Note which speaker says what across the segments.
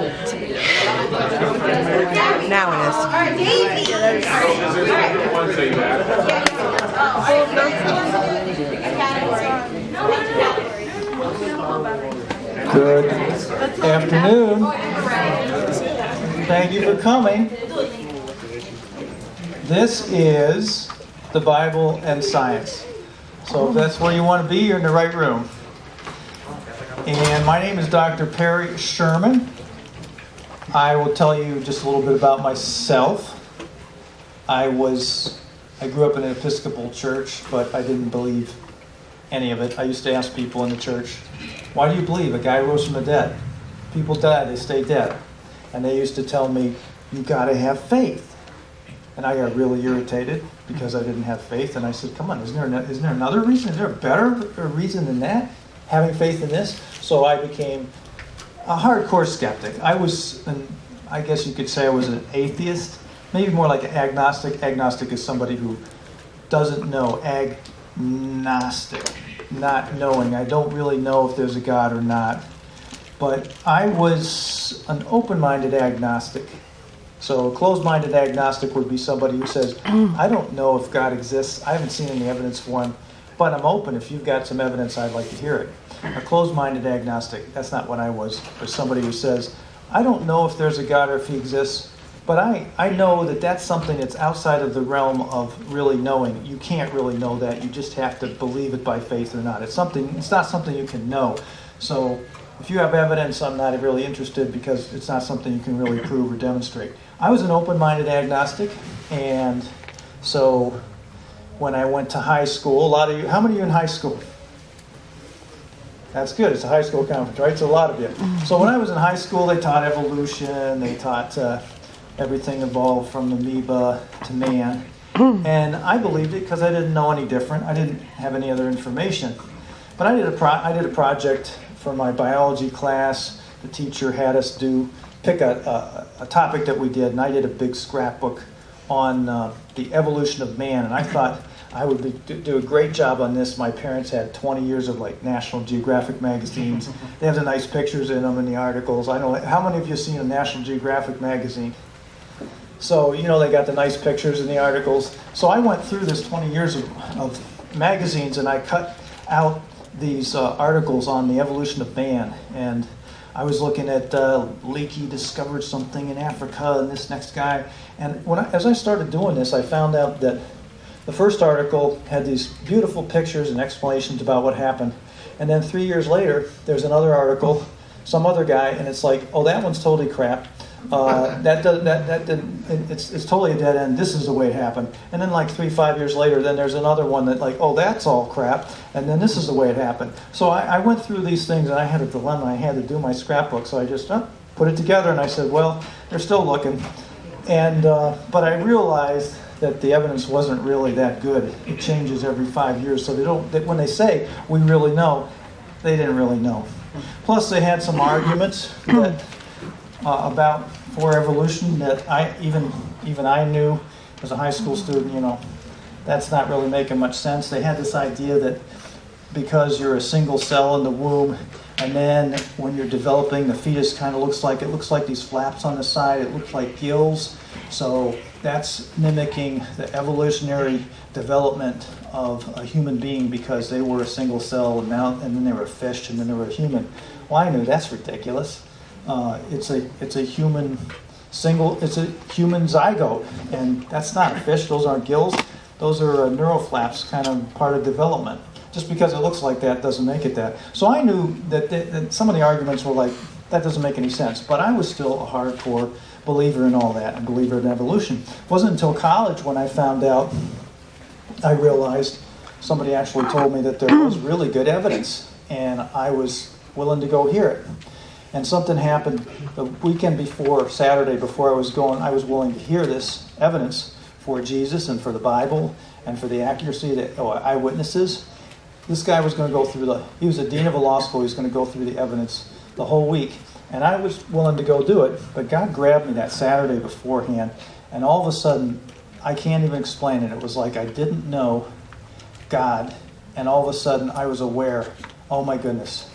Speaker 1: Now it
Speaker 2: is. Good afternoon. Thank you for coming. This is the Bible and Science. So if that's where you want to be, you're in the right room. And my name is Dr. Perry Sherman. I will tell you just a little bit about myself. I grew up in an Episcopal church, but I didn't believe any of it. I used to ask people in the church, why do you believe a guy rose from the dead? People die, they stay dead. And they used to tell me, you got to have faith. And I got really irritated because I didn't have faith. And I said, come on, isn't there another reason? Is there a better reason than that? Having faith in this? So I became a hardcore skeptic. I guess you could say I was an atheist. Maybe more like an agnostic. Agnostic is somebody who doesn't know. Agnostic. Not knowing. I don't really know if there's a God or not. But I was an open-minded agnostic. So a closed-minded agnostic would be somebody who says, I don't know if God exists. I haven't seen any evidence for one. But I'm open. If you've got some evidence, I'd like to hear it. A closed-minded agnostic, that's not what I was. Or somebody who says, I don't know if there's a God or if he exists, but I know that that's something that's outside of the realm of really knowing. You can't really know that. You just have to believe it by faith or not. It's not something you can know. So if you have evidence, I'm not really interested because it's not something you can really prove or demonstrate. I was an open-minded agnostic, and so when I went to high school, how many of you in high school? That's good. It's a high school conference, right? So a lot of you. So when I was in high school, they taught evolution. They taught everything evolved from amoeba to man. And I believed it because I didn't know any different. I didn't have any other information. But I did a project for my biology class. The teacher had us pick a topic that we did, and I did a big scrapbook on the evolution of man. And I thought I would do a great job on this. My parents had 20 years of National Geographic magazines. They have the nice pictures in them in the articles. I know, how many of you have seen a National Geographic magazine? So, they got the nice pictures in the articles. So I went through this 20 years of magazines, and I cut out these articles on the evolution of man. And I was looking at Leakey discovered something in Africa, and this next guy. And as I started doing this, I found out that the first article had these beautiful pictures and explanations about what happened. And then 3 years later, there's another article, some other guy, and it's like, oh, that one's totally crap. It's totally a dead end. This is the way it happened. And then 5 years later, then there's another one that oh, that's all crap. And then this is the way it happened. So I went through these things, and I had a dilemma. I had to do my scrapbook. So I just put it together, and I said, well, they're still looking. And but I realized that the evidence wasn't really that good. It changes every 5 years. So when they say we really know, they didn't really know. Plus, they had some arguments that for evolution that even I knew as a high school student, that's not really making much sense. They had this idea that because you're a single cell in the womb, and then when you're developing, the fetus kind of looks like these flaps on the side. It looks like gills. So that's mimicking the evolutionary development of a human being because they were a single cell, and then they were a fish, and then they were a human. Well, I knew that's ridiculous. It's a human zygote, and that's not a fish. Those aren't gills. Those are neuroflaps, kind of part of development. Just because it looks like that doesn't make it that. So I knew that some of the arguments were like, that doesn't make any sense. But I was still a hardcore believer in all that, and believer in evolution. It wasn't until college when I found out, I realized somebody actually told me that there was really good evidence, and I was willing to go hear it. And something happened the weekend before, Saturday before I was going, I was willing to hear this evidence for Jesus and for the Bible and for the accuracy of the eyewitnesses. This guy was going to go through he was a dean of a law school, he was going to go through the evidence the whole week. And I was willing to go do it, but God grabbed me that Saturday beforehand, and all of a sudden, I can't even explain it. It was like I didn't know God, and all of a sudden I was aware, oh my goodness,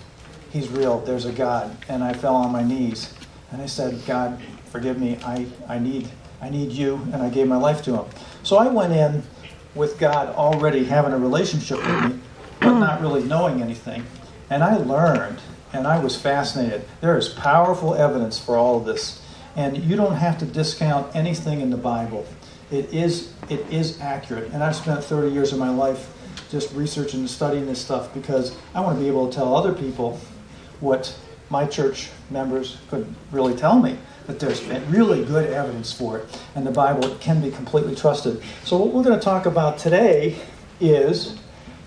Speaker 2: He's real, there's a God. And I fell on my knees, And I said, God, forgive me, I need you, and I gave my life to him. So I went in with God already having a relationship with me, but not really knowing anything. And I learned, and I was fascinated. There is powerful evidence for all of this. And you don't have to discount anything in the Bible. It is accurate. And I've spent 30 years of my life just researching and studying this stuff because I want to be able to tell other people what my church members couldn't really tell me, that there's really good evidence for it, and the Bible can be completely trusted. So what we're going to talk about today is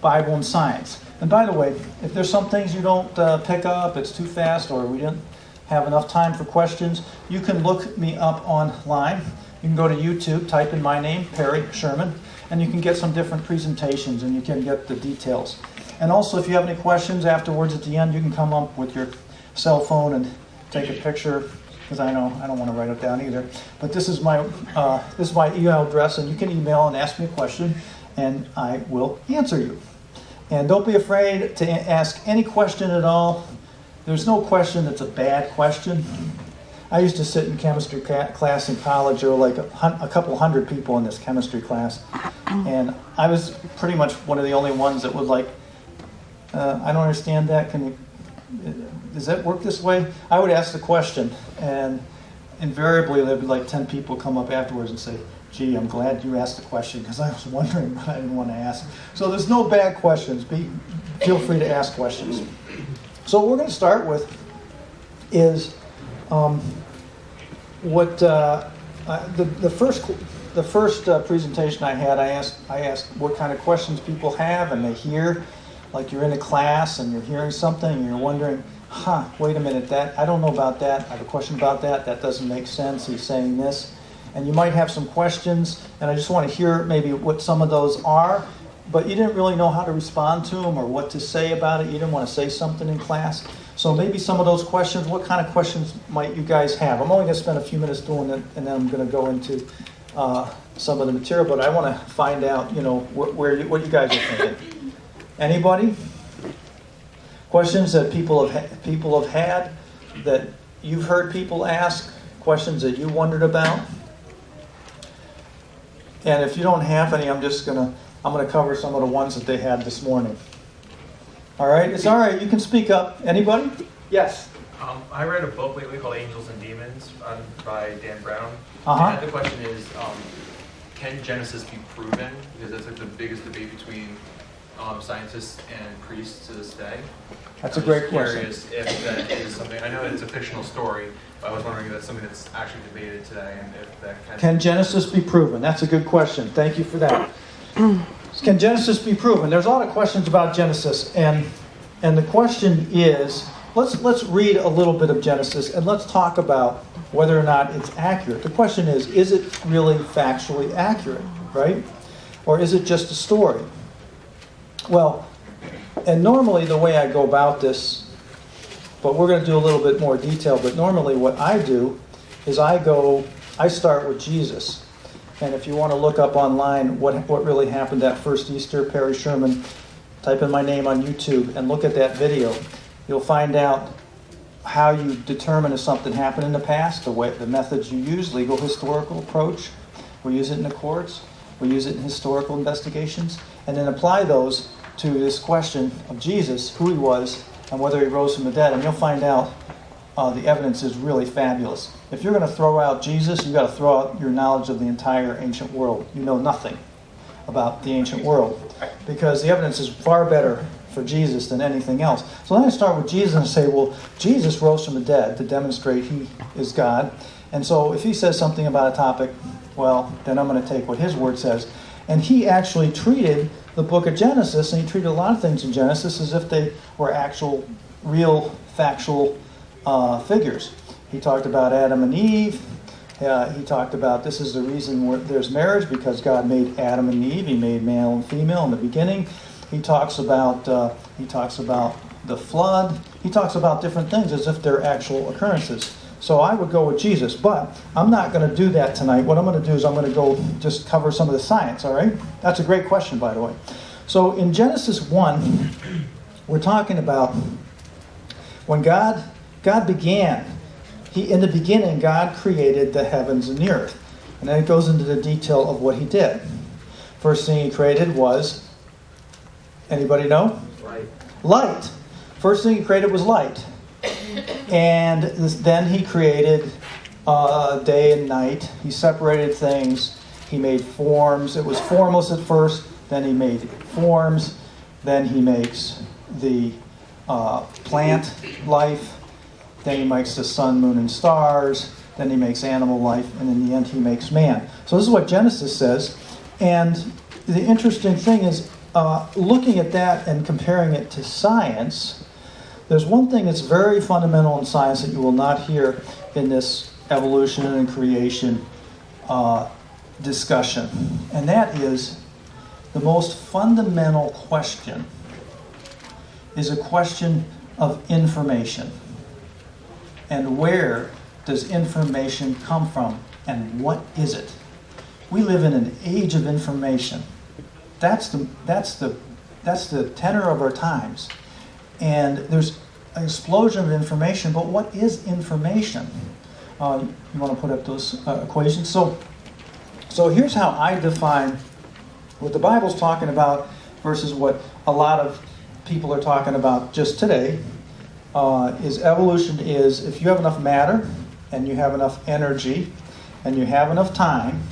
Speaker 2: Bible and science. And by the way, if there's some things you don't pick up, it's too fast, or we didn't have enough time for questions, you can look me up online. You can go to YouTube, type in my name, Perry Sherman, and you can get some different presentations, and you can get the details. And also, if you have any questions afterwards at the end, you can come up with your cell phone and take a picture, because I don't want to write it down either. But this is my email address, and you can email and ask me a question, and I will answer you. And don't be afraid to ask any question at all. There's no question that's a bad question. I used to sit in chemistry class in college. There were like a couple hundred people in this chemistry class, and I was pretty much one of the only ones that was like, I don't understand that. Does that work this way? I would ask the question, and invariably there'd be like 10 people come up afterwards and say, gee, I'm glad you asked the question because I was wondering, but I didn't want to ask. So there's no bad questions. Feel free to ask questions. So what we're going to start with is the first presentation I had. I asked what kind of questions people have, and they hear, like you're in a class and you're hearing something and you're wondering, wait a minute, I don't know about that. I have a question about that. That doesn't make sense. He's saying this. And you might have some questions, and I just want to hear maybe what some of those are, but you didn't really know how to respond to them or what to say about it. You didn't want to say something in class. So maybe some of those questions, what kind of questions might you guys have? I'm only going to spend a few minutes doing it, and then I'm going to go into some of the material, but I want to find out, what you guys are thinking. Anybody? Questions that people have had, that you've heard people ask, questions that you wondered about? And if you don't have any, I'm going to cover some of the ones that they had this morning. All right? It's all right. You can speak up. Anybody? Yes.
Speaker 3: I read a book lately called Angels and Demons by Dan Brown.
Speaker 2: Uh-huh.
Speaker 3: And the question is, can Genesis be proven? Because that's like the biggest debate between scientists and priests to this day.
Speaker 2: That's a great question.
Speaker 3: I'm just curious if that is something. I know it's a fictional story, but I was wondering if that's something that's actually debated today, and if that
Speaker 2: can Genesis be proven? That's a good question. Thank you for that. Can Genesis be proven? There's a lot of questions about Genesis, and the question is, let's read a little bit of Genesis and let's talk about whether or not it's accurate. The question is it really factually accurate, right? Or is it just a story? Well, and normally the way I go about this, but we're going to do a little bit more detail, but normally what I do is I start with Jesus. And if you want to look up online what really happened that first Easter, Perry Sherman, type in my name on YouTube and look at that video. You'll find out how you determine if something happened in the past, the methods you use, legal historical approach. We use it in the courts. We use it in historical investigations. And then apply those to this question of Jesus, who he was, and whether he rose from the dead. And you'll find out the evidence is really fabulous. If you're going to throw out Jesus, you've got to throw out your knowledge of the entire ancient world. You know nothing about the ancient world because the evidence is far better for Jesus than anything else. So then I start with Jesus and say, well, Jesus rose from the dead to demonstrate he is God. And so if he says something about a topic, well, then I'm going to take what his word says. And he actually treated the book of Genesis, and he treated a lot of things in Genesis as if they were actual, real, factual figures. He talked about Adam and Eve. He talked about this is the reason there's marriage, because God made Adam and Eve. He made male and female in the beginning. He talks about the flood. He talks about different things as if they're actual occurrences. So I would go with Jesus, but I'm not going to do that tonight. What I'm going to do is I'm going to go just cover some of the science, all right? That's a great question, by the way. So in Genesis 1, we're talking about when God began, in the beginning, God created the heavens and the earth. And then it goes into the detail of what he did. First thing he created was, anybody know? Light. First thing he created was light. And then he created day and night. He separated things. He made forms. It was formless at first. Then he made forms. Then he makes the plant life. Then he makes the sun, moon, and stars. Then he makes animal life. And in the end, he makes man. So this is what Genesis says. And the interesting thing is, looking at that and comparing it to science, there's one thing that's very fundamental in science that you will not hear in this evolution and creation discussion. And that is the most fundamental question is a question of information. And where does information come from? And what is it? We live in an age of information. That's the tenor of our times. And there's an explosion of information, but what is information? You want to put up those equations? So here's how I define what the Bible's talking about versus what a lot of people are talking about just today. Is evolution is if you have enough matter and you have enough energy and you have enough time.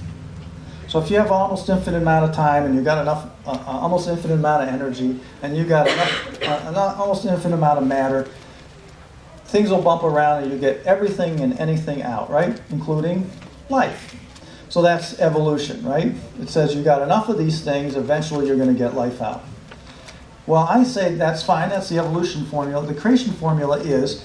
Speaker 2: So if you have almost infinite amount of time and you've got enough, almost infinite amount of energy, and you've got enough, almost infinite amount of matter, things will bump around and you get everything and anything out, right? Including life. So that's evolution, right? It says you got enough of these things, eventually you're going to get life out. Well, I say that's fine. That's the evolution formula. The creation formula is